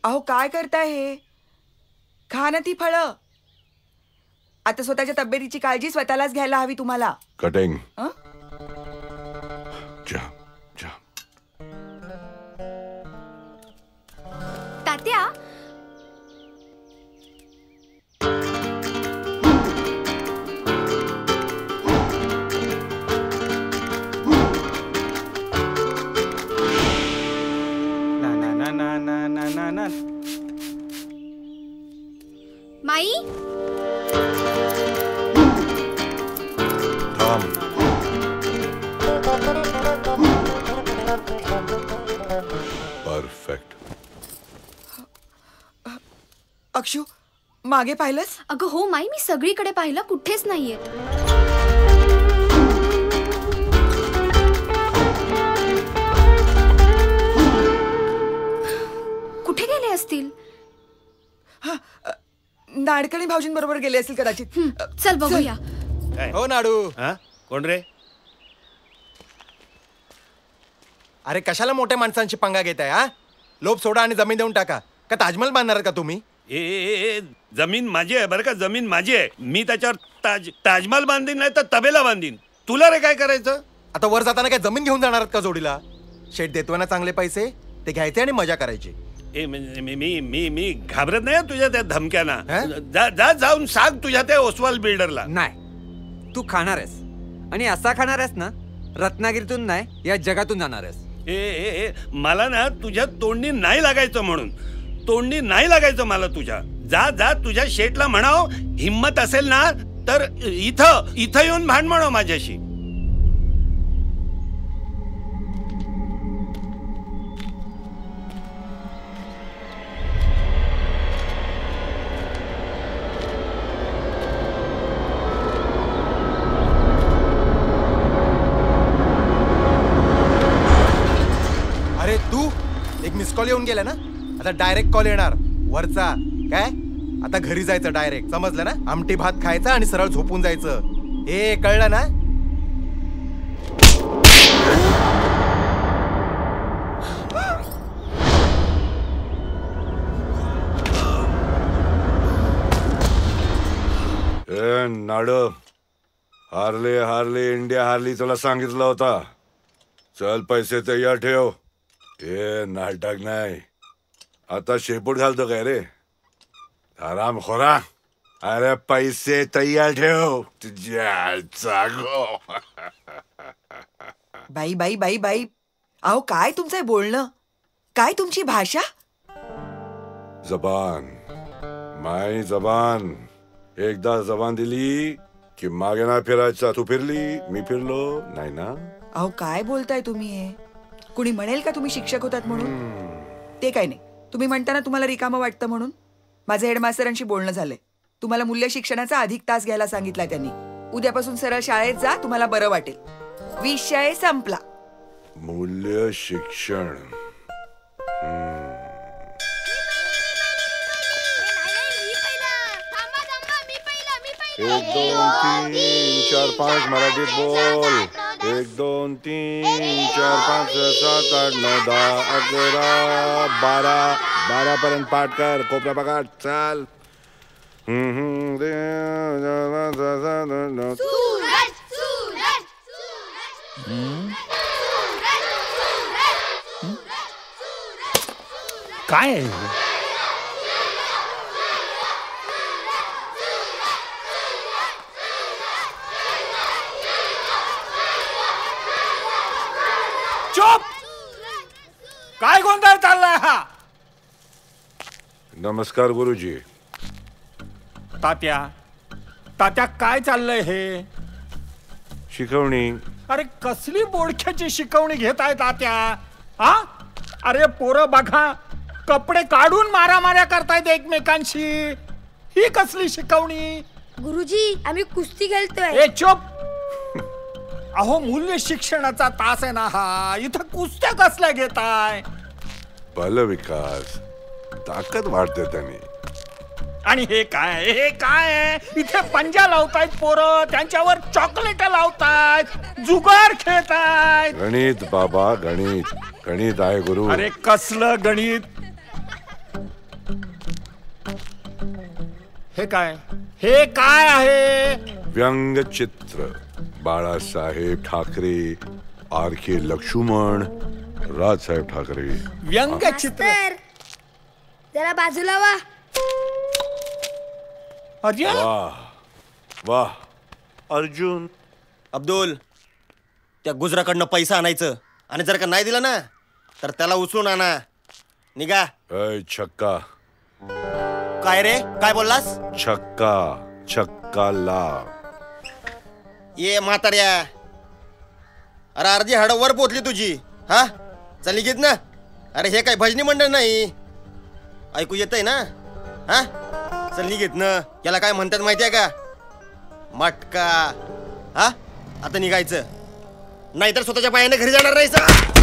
अहो काय करताय हे? खा ना ती फळं. आता स्वतःच्या तब्येतीची काळजी स्वतःलाच घ्यायला हवी तुम्हाला. कटिंग. जा जा. तात्या, माई थांब. परफेक्ट. अक्षू, मागे पाहिलंस? अगं हो माई, मी सगळीकडे पाहिलं, कुठेच नाहीये. कुठे गेले असतील? नाडकर्णी भाऊजींबरोबर गेले असतील कदाचित. चल बघूया. हो नाडू. कोण रे? अरे कशाला मोठ्या माणसांची पंगा घेताय? हा, लोभ सोडा आणि जमीन देऊन टाका. का ताजमहल बांधणार का तुम्ही? ए जमीन माझी आहे बरं का, जमीन माझी आहे. मी त्याच्यावर ताजमहल बांधीन नाही तर तबेला बांधीन. तुला रे काय करायचं? आता वर जाताना काय जमीन घेऊन जाणार का जोडीला? शेठ देतोय ना चांगले पैसे, ते घ्यायचे आणि मजा करायची. मी घाबरत नाही तुझ्या त्या धमक्यांना. जा जाऊन सांग तुझ्या त्या ओसवाल बिल्डरला. नाही, तू खाणार आहेस आणि असा खाणार आहेस ना, रत्नागिरीतून नाही या जगातून जाणार आहेस. मला ना तुझ्या तोंडी नाही लागायचं, म्हणून तोंडी नाही लागायचं मला तुझ्या. जा जा तुझ्या शेठला म्हणाव, हिम्मत असेल ना तर इथं येऊन भांड म्हणाव माझ्याशी. अरे तू एक मिस कॉल येऊन गेला ना, आता डायरेक्ट कॉल येणार वरचा. काय आता घरी जायचं डायरेक्ट, समजलं ना? आमटी भात खायचा आणि सरळ झोपून जायचं. हे कळलं ना? ए नाड, हारले हारले इंडिया हारली तुला सांगितलं होता. चल पैसे तयार ठेव. ए नाटक नाही, आता शेपूट घालतो काय रे आराम खोरा? अरे पैसे तयार ठेव तुझ्या जागो. बाई बाई बाई बाई, अहो काय तुमचं बोलणं, काय तुमची भाषा? जबान माय जबान. एकदा जबान दिली की मागे ना फिरायचा. तू फिरली, मी फिरलो नाही ना. अहो काय बोलताय तुम्ही? हे कुणी म्हणेल का तुम्ही शिक्षक होतात म्हणून? ते काय नाही, तुम्ही म्हणताना तुम्हाला रिकामं वाटतं म्हणून. माझं हेडमास्टरांशी बोलणं झालंय. तुम्हाला मूल्य शिक्षणाचा अधिक तास घ्यायला सांगितलाय त्यांनी. उद्यापासून सरळ शाळेत जा, तुम्हाला बरं वाटेल. विषय संपला. मूल्य शिक्षण. एक दोन तीन चार पाच मराठीत बोल. 1 2 3 4 5 6 7 8 9 10 11 12 12 पर्यंत पाठ कर. कोपऱ्या पगार चाल. काय आहे? चुप! काय गोंधळ चाललाय हा? नमस्कार गुरुजी. तात्या, तात्या काय चाललंय हे? शिकवणी. अरे कसली बोडख्याची शिकवणी घेताय तात्या? हा, अरे पोरं बघा, कपडे काढून मारामाऱ्या करतायत एकमेकांशी. ही कसली शिकवणी? गुरुजी, आम्ही कुस्ती खेळतोय. ए चुप! अहो मूल्य शिक्षणाचा तास आहे ना हा, इथं कुस्त्या कसल्या घेताय? बल विकास, ताकद वाढते त्याने. आणि हे काय, हे काय? इथे पंजा लावतायत पोरं, त्यांच्यावर चॉकलेट लावतायत, जुगार खेळतायत. गणित बाबा, गणित. गणित आहे गुरु. अरे कसलं गणित? हे काय आहे? व्यंगचित्र बाळासाहेब ठाकरे आर.के. लक्ष्मण राजसाहेब ठाकरे. व्यंगचित्र. मास्तर, जरा बाजूला वा. अरे वाह वाह अर्जुन. अब्दुल, त्या गुजराकडनं पैसा आणायचं आणि जर का नाही दिला ना तर त्याला उचलून आणा. निघा. ऐ छक्का. काय रे, काय बोललास? छक्का छक्का ला. ये म्हाताऱ्या, अरे अर्धी हाड वर पोचली तुझी. हा चल निघित ना. अरे हे काय भजनी मंडळ नाही, ऐकू येतंय ना? हा चल निघित ना. याला काय म्हणतात माहितीये का? मटका. हा आता निघायचं, नाहीतर स्वतःच्या पायाने घरी जाणार राहायचं.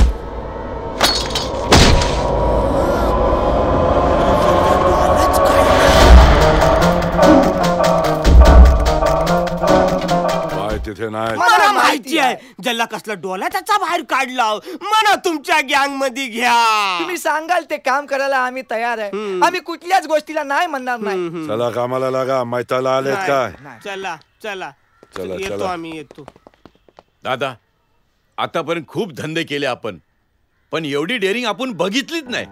तिथे नाही. मला माहिती आहे ज्याला कसला डोला त्याचा बाहेर काढला. मला तुमच्या गँग मध्ये घ्या. तुम्ही सांगाल ते काम करायला आम्ही तयार आहे. आम्ही कुठल्याच गोष्टीला नाही म्हणणार नाही. चला कामाला लागा. मैताला आलेत काय? चला चला चला, येतो चला. आम्ही येतो. दादा, आतापर्यंत खूप धंदे केले आपण, पण एवढी डेअरिंग आपण बघितलीच नाही.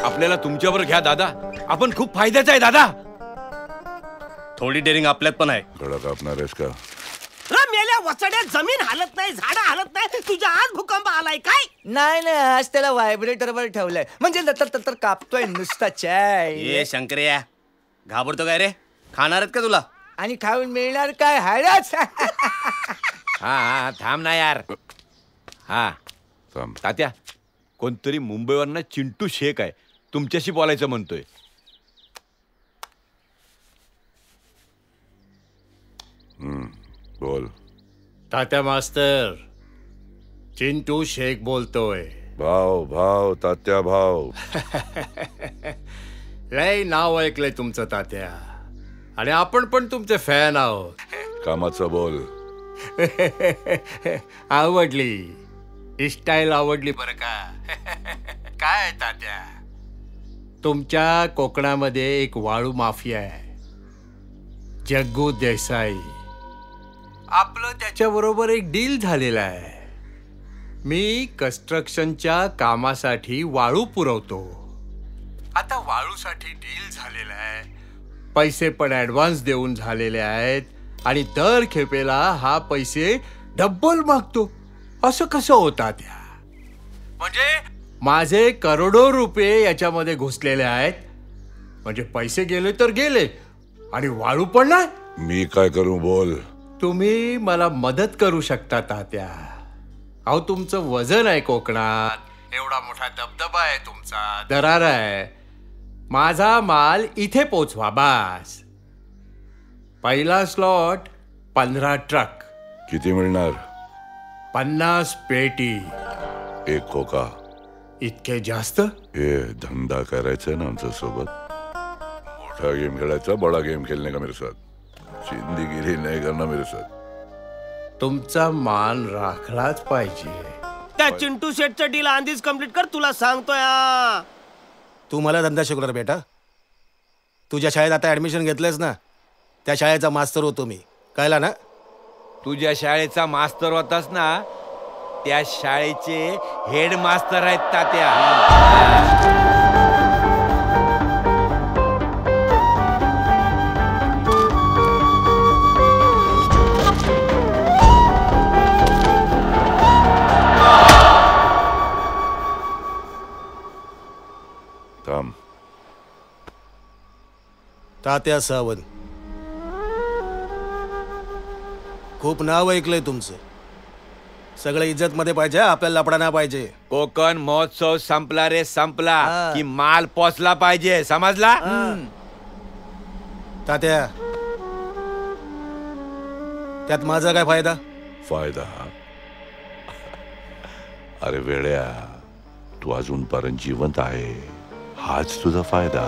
आपल्याला तुमच्यावर घ्या दादा. आपण खूप फायद्याचा आहे दादा. थोडी डेअरिंग आपल्यात पण आहे. कडक कापणार आहेस का? मेल्या वचड्यात जमीन हालत नाही, झाडं हालत नाही. तुझ्या आज भूकंप आलाय काय? नाही आज त्याला व्हायब्रेटरवर ठेवलंय, म्हणजे लतर कापतोय नुसता चाय. ये शंकर्या, घाबरतो काय रे? खाणार आहेत का तुला? आणि खाऊन मिळणार काय? हाडच. हा थांब ना यार. हा थांब. तात्या, कोणतरी मुंबईवरनं चिंटू शेख आहे, तुमच्याशी बोलायचं म्हणतोय. बोल. तात्या मास्तर, चिंटू शेख बोलतोय. भाव भाव तात्या भाव. लय नाव ऐकलंय तुमचं तात्या, आणि आपण पण तुमचे फॅन आहोत. कामाचं बोल. आवडली स्टाईल, आवडली बरं का? काय तात्या, तुमच्या कोकणामध्ये एक वाळू माफिया आहे, जग्गू देसाई. आपलं त्याच्याबरोबर एक डील झालेला आहे. मी कन्स्ट्रक्शनच्या कामासाठी वाळू पुरवतो. आता वाळूसाठी डील झालेला आहे, पैसे पण ऍडव्हान्स देऊन झालेले आहेत, आणि दर खेपेला हा पैसे डब्बल मागतो. असं कसं होता त्या? म्हणजे माझे करोडो रुपये याच्यामध्ये घुसलेले आहेत. म्हणजे पैसे गेले तर गेले, आणि वाळू पण नाही. मी काय करू बोल. तुम्ही मला मदत करू शकता तात्या. अहो, तुमचं वजन आहे कोकणात, एवढा मोठा दबदबा आहे तुमचा, दरार आहे. माझा माल इथे पोचवा बास. पहिला स्लॉट 15 ट्रक. किती मिळणार? 50 पेटी. एक खोका. इतके जास्त? हे धंदा करायचा ना आमच्या सोबत. मोठा गेम खेळायचा, बडा गेम खेळणे का मेरे साथ. जिंदगी नाही करना मेरे साथ. तुमचा मान राखलाच पाहिजे. त्या चिंटू शेटचं डील आधीच कम्प्लीट कर, तुला सांगतोय. तू मला धंदा शिकवणार बेटा. तुझ्या शाळेत आता ऍडमिशन घेतलंयस ना, त्या शाळेचा मास्तर होतो मी, कळला ना? तुझ्या शाळेचा मास्तर होतास ना, त्या शाळेचे हेड मास्तर आहेत तात्या. तात्या सावंत, खूप नाव ऐकलंय तुमचं. सगळं इज्जत मध्ये पाहिजे, आपल्याला लपडा नाही पाहिजे. कोकण महोत्सव संपला रे, संपला की माल पोचला पाहिजे, समजला? तात्या, त्यात माझा काय फायदा? फायदा? अरे वेड्या, तू अजूनपर्यंत जिवंत आहे, हाच तुझा फायदा.